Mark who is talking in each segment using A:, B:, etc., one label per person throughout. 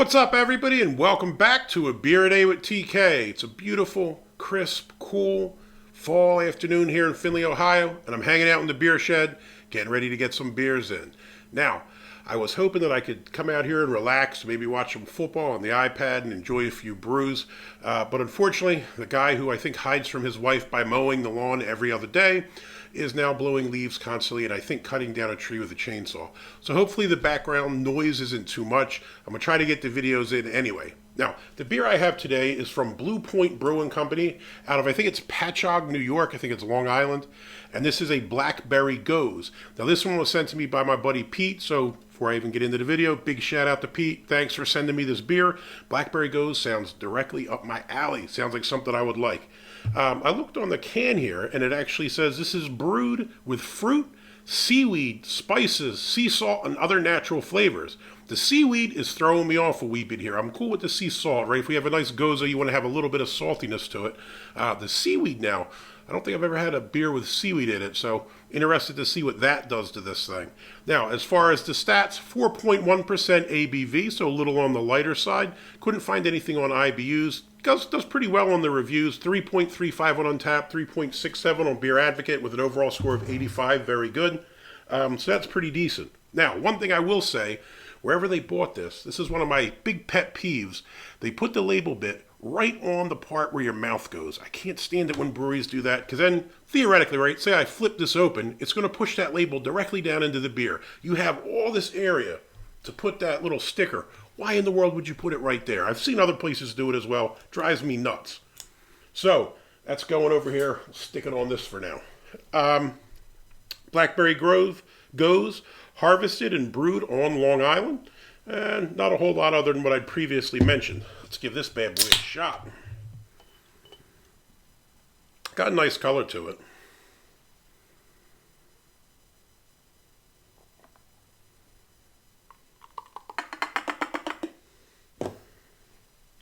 A: What's up, everybody, and welcome back to A Beer a Day with TK. It's a beautiful, crisp, cool fall afternoon here in Findlay, Ohio, and I'm hanging out in the beer shed, getting ready to get some beers in. Now, I was hoping that I could come out here and relax, maybe watch some football on the iPad and enjoy a few brews, but unfortunately, the guy who I think hides from his wife by mowing the lawn every other day is now blowing leaves constantly and I think cutting down a tree with a chainsaw. So hopefully the background noise isn't too much. I'm going to try to get the videos in anyway. Now, the beer I have today is from Blue Point Brewing Company out of, I think it's Patchogue, New York. I think it's Long Island. And this is a Blackberry Gose. Now, this one was sent to me by my buddy Pete, so before I even get into the video, big shout out to Pete. Thanks for sending me this beer. Blackberry Gose sounds directly up my alley. Sounds like something I would like. I looked on the can here, and it actually says this is brewed with fruit, seaweed, spices, sea salt, and other natural flavors. The seaweed is throwing me off a wee bit here. I'm cool with the sea salt, right? If we have a nice Gose, you want to have a little bit of saltiness to it. The seaweed now, I don't think I've ever had a beer with seaweed in it, so interested to see what that does to this thing. Now, as far as the stats, 4.1% ABV, so a little on the lighter side. Couldn't find anything on IBUs. Does pretty well on the reviews. 3.35 on Untappd, 3.67 on Beer Advocate with an overall score of 85. Very good. So that's pretty decent. Now, one thing I will say, wherever they bought this is one of my big pet peeves. They put the label bit right on the part where your mouth goes. I can't stand it when breweries do that, because then, theoretically, right, say I flip this open, it's going to push that label directly down into the beer. You have all this area to put that little sticker. Why in the world would you put it right there? I've seen other places do it as well. Drives me nuts. So, that's going over here. I'll stick it on this for now. Blackberry Gose, harvested and brewed on Long Island. And not a whole lot other than what I'd previously mentioned. Let's give this bad boy a shot. Got a nice color to it.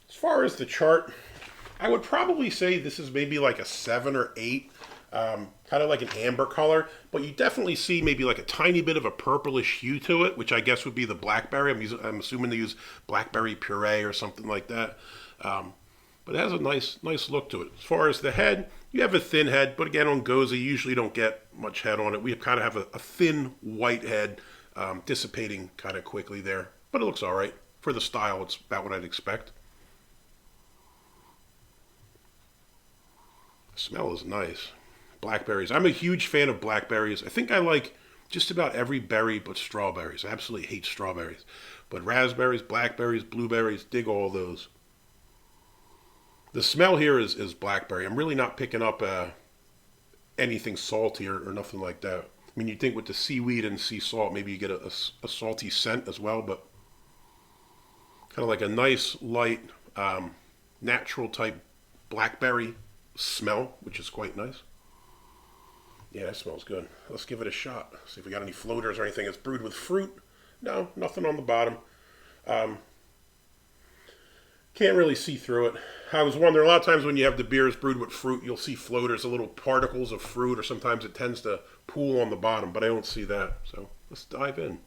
A: As far as the chart, I would probably say this is maybe like a 7 or 8. Kind of like an amber color, but you definitely see maybe like a tiny bit of a purplish hue to it, which I guess would be the blackberry. I'm assuming they use blackberry puree or something like that. But it has a nice look to it. As far as the head, you have a thin head, but again on Gose, you usually don't get much head on it. We kind of have a thin white head, dissipating kind of quickly there, but it looks all right. For the style, it's about what I'd expect. The smell is nice. Blackberries. I'm a huge fan of blackberries. I think I like just about every berry but strawberries. I absolutely hate strawberries. But raspberries, blackberries, blueberries, dig all those. The smell here is blackberry. I'm really not picking up anything salty or nothing like that. I mean, you'd think with the seaweed and sea salt, maybe you get a salty scent as well, but kind of like a nice, light, natural type blackberry smell, which is quite nice. Yeah, that smells good. Let's give it a shot. See if we got any floaters or anything. It's brewed with fruit. No, nothing on the bottom. Can't really see through it. I was wondering, a lot of times when you have the beers brewed with fruit, you'll see floaters, the little particles of fruit, or sometimes it tends to pool on the bottom, but I don't see that. So let's dive in.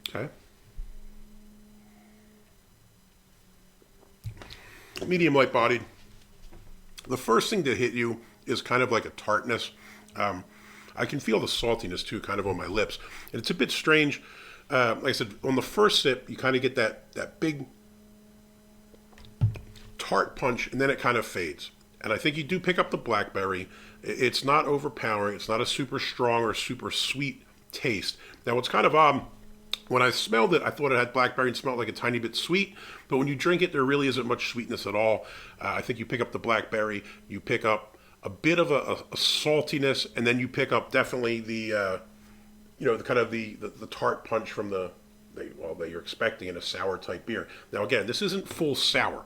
A: Okay. Medium light bodied. The first thing to hit you is kind of like a tartness. I can feel the saltiness too, kind of on my lips. And it's a bit strange. Like I said, on the first sip, you kind of get that big tart punch, and then it kind of fades. And I think you do pick up the blackberry. It's not overpowering. It's not a super strong or super sweet taste. Now, what's kind of odd, when I smelled it, I thought it had blackberry and smelled like a tiny bit sweet. But when you drink it, there really isn't much sweetness at all. I think you pick up the blackberry, you pick up a bit of a saltiness, and then you pick up definitely the kind of the tart punch from that you're expecting in a sour type beer. Now again, this isn't full sour,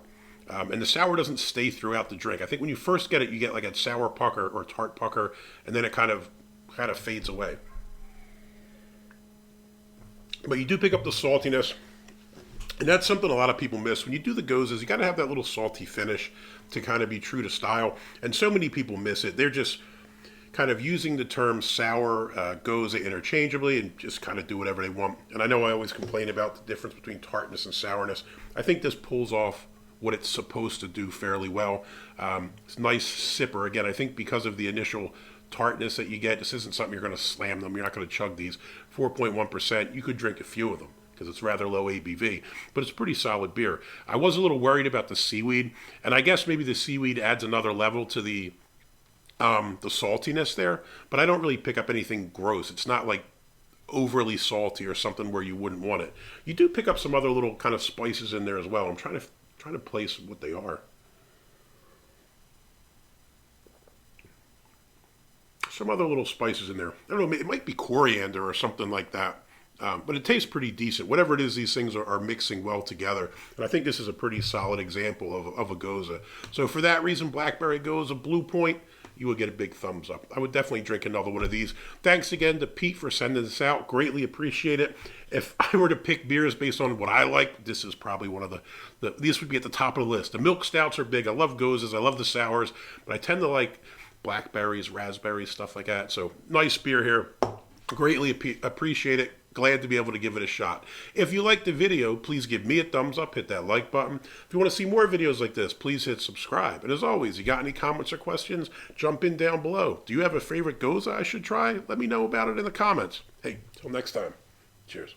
A: and the sour doesn't stay throughout the drink. I think when you first get it, you get like a sour pucker or tart pucker, and then it kind of fades away. But you do pick up the saltiness. And that's something a lot of people miss. When you do the Goses, you got to have that little salty finish to kind of be true to style. And so many people miss it. They're just kind of using the term sour Gose interchangeably and just kind of do whatever they want. And I know I always complain about the difference between tartness and sourness. I think this pulls off what it's supposed to do fairly well. It's a nice sipper. Again, I think because of the initial tartness that you get, this isn't something you're going to slam them. You're not going to chug these. 4.1%. You could drink a few of them because it's rather low ABV, but it's pretty solid beer. I was a little worried about the seaweed, and I guess maybe the seaweed adds another level to the saltiness there, but I don't really pick up anything gross. It's not like overly salty or something where you wouldn't want it. You do pick up some other little kind of spices in there as well. I'm trying to place what they are. Some other little spices in there. I don't know, it might be coriander or something like that. But it tastes pretty decent. Whatever it is, these things are mixing well together. And I think this is a pretty solid example of a Gose. So for that reason, Blackberry Gose, Blue Point, you would get a big thumbs up. I would definitely drink another one of these. Thanks again to Pete for sending this out. Greatly appreciate it. If I were to pick beers based on what I like, this is probably one of these would be at the top of the list. The milk stouts are big. I love Goses. I love the sours. But I tend to like blackberries, raspberries, stuff like that. So nice beer here. Greatly appreciate it. Glad to be able to give it a shot. If you liked the video, please give me a thumbs up, hit that like button. If you want to see more videos like this, please hit subscribe. And as always, you got any comments or questions, jump in down below. Do you have a favorite Gose I should try? Let me know about it in the comments. Hey, till next time. Cheers.